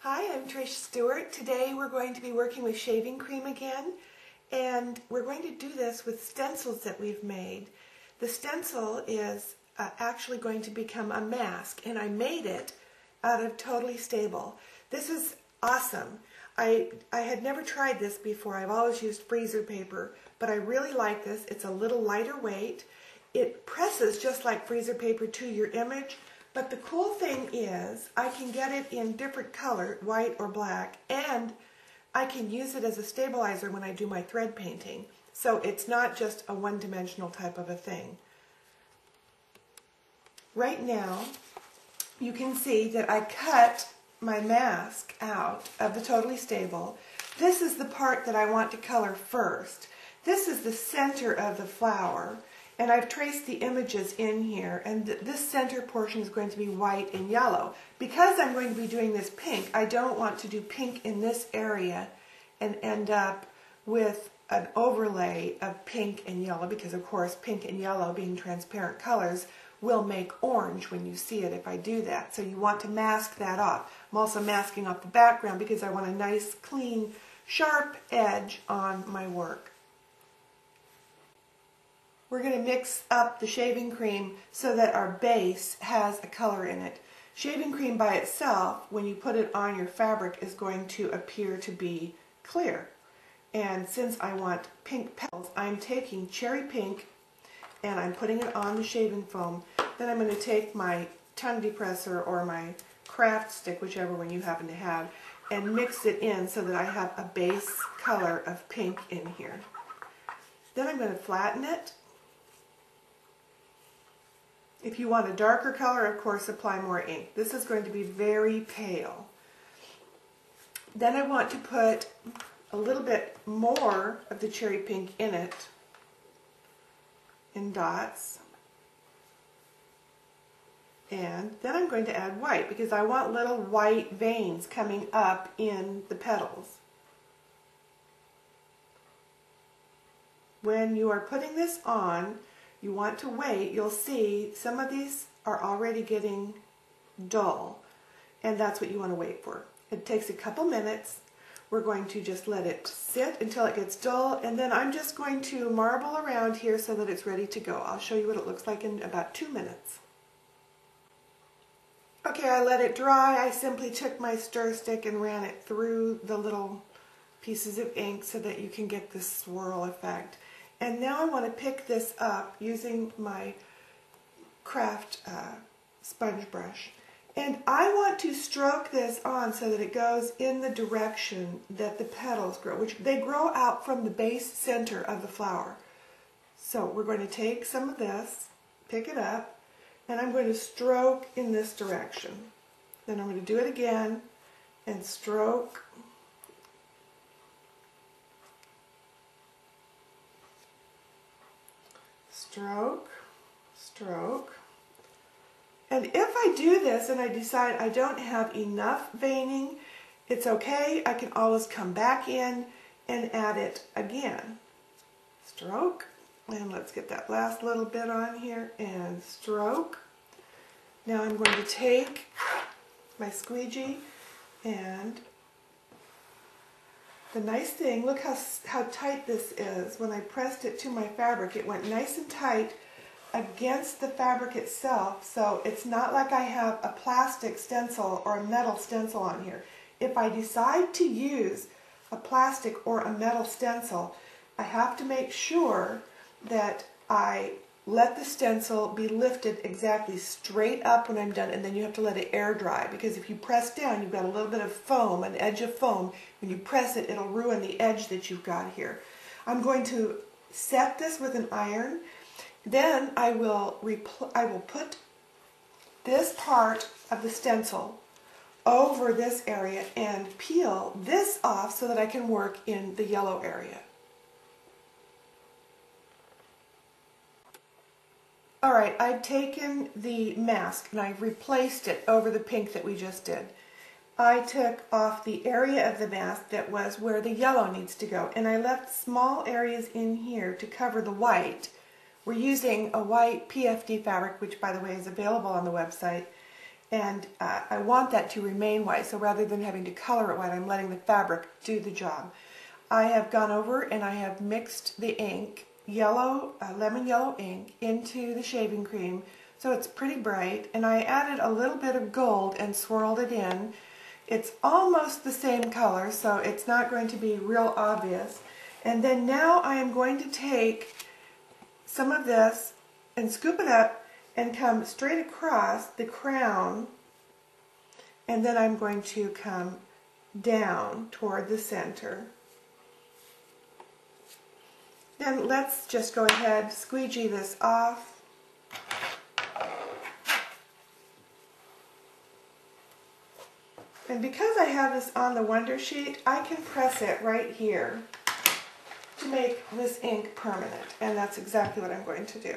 Hi, I'm Trish Stuart. Today we're going to be working with shaving cream again, and we're going to do this with stencils that we've made. The stencil is actually going to become a mask, and I made it out of Totally Stable. This is awesome. I had never tried this before. I've always used freezer paper, but I really like this. It's a little lighter weight. It presses just like freezer paper to your image. But the cool thing is I can get it in different color, white or black, and I can use it as a stabilizer when I do my thread painting. So it's not just a one-dimensional type of a thing. Right now, you can see that I cut my mask out of the Totally Stable. This is the part that I want to color first. This is the center of the flower. And I've traced the images in here, and this center portion is going to be white and yellow. Because I'm going to be doing this pink, I don't want to do pink in this area and end up with an overlay of pink and yellow, because of course pink and yellow, being transparent colors, will make orange when you see it if I do that. So you want to mask that off. I'm also masking off the background because I want a nice, clean, sharp edge on my work. We're going to mix up the shaving cream so that our base has a color in it. Shaving cream by itself, when you put it on your fabric, is going to appear to be clear. And since I want pink petals, I'm taking cherry pink and I'm putting it on the shaving foam. Then I'm going to take my tongue depressor or my craft stick, whichever one you happen to have, and mix it in so that I have a base color of pink in here. Then I'm going to flatten it. If you want a darker color, of course, apply more ink. This is going to be very pale. Then I want to put a little bit more of the cherry pink in it, in dots. And then I'm going to add white because I want little white veins coming up in the petals. When you are putting this on, you want to wait. You'll see some of these are already getting dull, and that's what you want to wait for. It takes a couple minutes. We're going to just let it sit until it gets dull, and then I'm just going to marble around here so that it's ready to go. I'll show you what it looks like in about 2 minutes. Okay, I let it dry. I simply took my stir stick and ran it through the little pieces of ink so that you can get this swirl effect. And now I want to pick this up using my craft sponge brush. And I want to stroke this on so that it goes in the direction that the petals grow, which they grow out from the base center of the flower. So we're going to take some of this, pick it up, and I'm going to stroke in this direction. Then I'm going to do it again and stroke. Stroke, stroke. And if I do this and I decide I don't have enough veining, it's okay. I can always come back in and add it again. Stroke. And let's get that last little bit on here and stroke. Now I'm going to take my squeegee, and the nice thing, look how tight this is. When I pressed it to my fabric, it went nice and tight against the fabric itself, so it's not like I have a plastic stencil or a metal stencil on here. If I decide to use a plastic or a metal stencil, I have to make sure that I let the stencil be lifted exactly straight up when I'm done, and then you have to let it air dry, because if you press down, you've got a little bit of foam, an edge of foam. When you press it, it'll ruin the edge that you've got here. I'm going to set this with an iron. Then I will put this part of the stencil over this area and peel this off so that I can work in the yellow area. Alright, I've taken the mask and I've replaced it over the pink that we just did. I took off the area of the mask that was where the yellow needs to go, and I left small areas in here to cover the white. We're using a white PFD fabric, which by the way is available on the website, And I want that to remain white, so rather than having to color it white, I'm letting the fabric do the job. I have gone over and I have mixed the ink, lemon yellow ink, into the shaving cream so it's pretty bright, and I added a little bit of gold and swirled it in. It's almost the same color, so it's not going to be real obvious. And then now I am going to take some of this and scoop it up and come straight across the crown, and then I'm going to come down toward the center. Then let's just go ahead, squeegee this off. And because I have this on the Wonder Sheet, I can press it right here to make this ink permanent, and that's exactly what I'm going to do.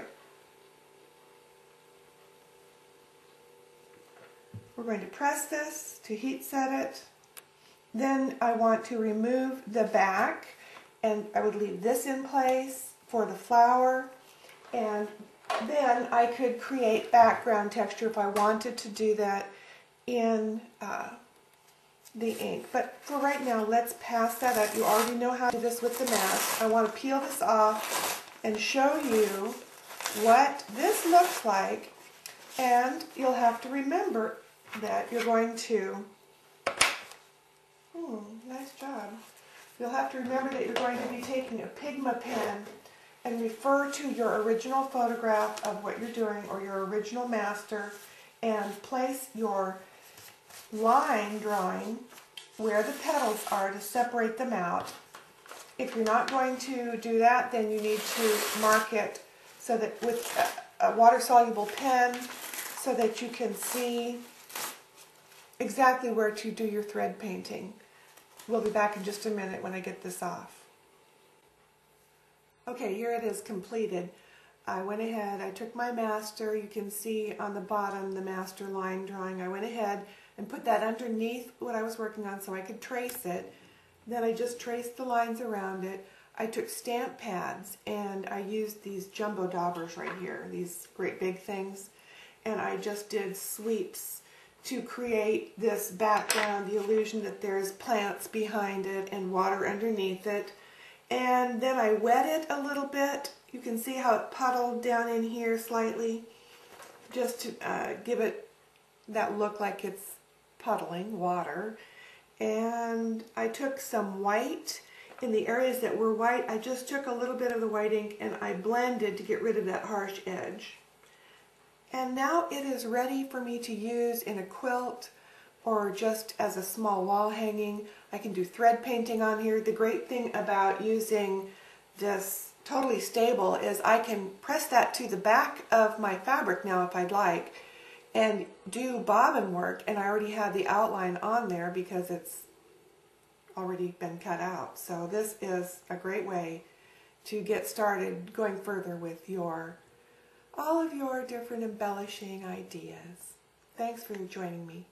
We're going to press this to heat set it. Then I want to remove the back, and I would leave this in place for the flower, and then I could create background texture if I wanted to do that in the ink. But for right now, let's pass that up. You already know how to do this with the mask. I want to peel this off and show you what this looks like, and you'll have to remember that you're going to, nice job. You'll have to remember that you're going to be taking a Pigma pen and refer to your original photograph of what you're doing or your original master and place your line drawing where the petals are to separate them out. If you're not going to do that, then you need to mark it so that with a water-soluble pen so that you can see exactly where to do your thread painting. We'll be back in just a minute when I get this off. Okay, here it is completed. I went ahead, I took my master, you can see on the bottom the master line drawing. I went ahead and put that underneath what I was working on so I could trace it. Then I just traced the lines around it. I took stamp pads and I used these jumbo daubers right here, these great big things, and I just did sweeps to create this background, the illusion that there's plants behind it and water underneath it. And then I wet it a little bit. You can see how it puddled down in here slightly, just to give it that look like it's puddling water. And I took some white. In the areas that were white, I just took a little bit of the white ink and I blended to get rid of that harsh edge. And now it is ready for me to use in a quilt or just as a small wall hanging. I can do thread painting on here. The great thing about using this totally stable is I can press that to the back of my fabric now if I'd like and do bobbin work, and I already have the outline on there because it's already been cut out. So this is a great way to get started going further with all of your different embellishing ideas. Thanks for joining me.